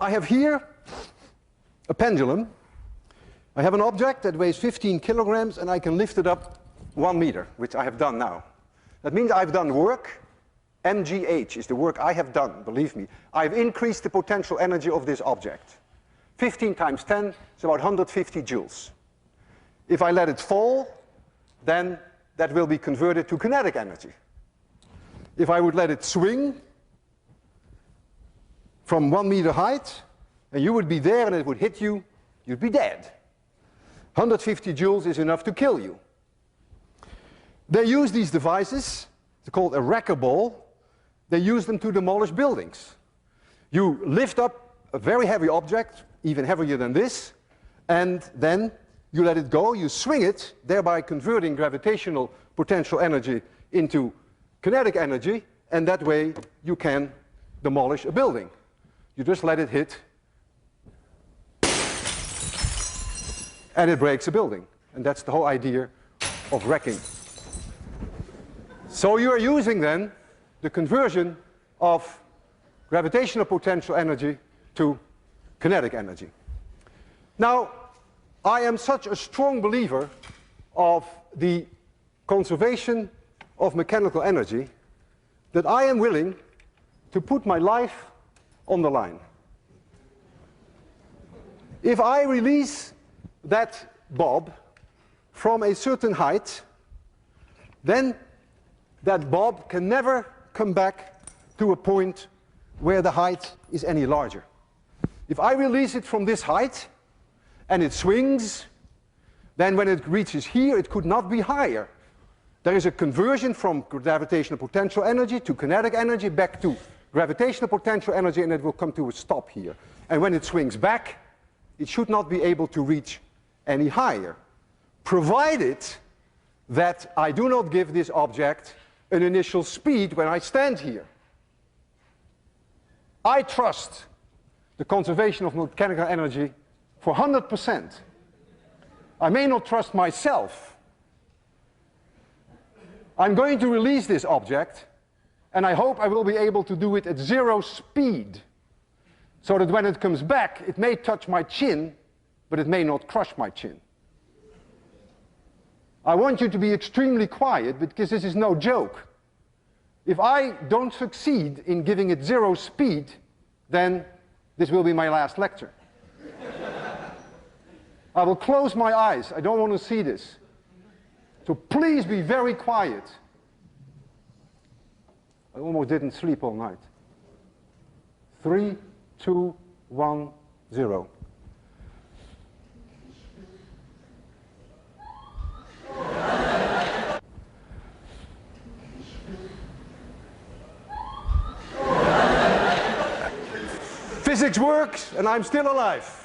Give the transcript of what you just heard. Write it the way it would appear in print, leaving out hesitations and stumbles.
I have here a pendulum. I have an object that weighs 15 kilograms and I can lift it up 1 meter, which I have done now. That means I've done work. mgh is the work I have done, believe me. I've increased the potential energy of this object. 15 times 10 is about 150 joules. If I let it fall, then that will be converted to kinetic energy. If I would let it swing from 1 meter height, and you would be there and it would hit you, you'd be dead. 150 joules is enough to kill you. They use these devices, they're called a wrecker ball. They use them to demolish buildings. You lift up a very heavy object, even heavier than this, and then you let it go, you swing it, thereby converting gravitational potential energy into kinetic energy, and that way you can demolish a building. You just let it hit, and it breaks a building. And that's the whole idea of wrecking. So you are using then the conversion of gravitational potential energy to kinetic energy. Now, I am such a strong believer of the conservation of mechanical energy that I am willing to put my life on the line. If I release that bob from a certain height, then that bob can never come back to a point where the height is any larger. If I release it from this height and it swings, then when it reaches here it could not be higher. There is a conversion from gravitational potential energy to kinetic energy back to gravitational potential energy, and it will come to a stop here. And when it swings back, it should not be able to reach any higher, provided that I do not give this object an initial speed when I stand here. I trust the conservation of mechanical energy for 100%. I may not trust myself. I'm going to release this object, and I hope I will be able to do it at 0 speed, so that when it comes back, it may touch my chin, but it may not crush my chin. I want you to be extremely quiet, because this is no joke. If I don't succeed in giving it 0 speed, then this will be my last lecture. I will close my eyes. I don't want to see this. So please be very quiet. I almost didn't sleep all night. 3, 2, 1, 0. Physics works, and I'm still alive.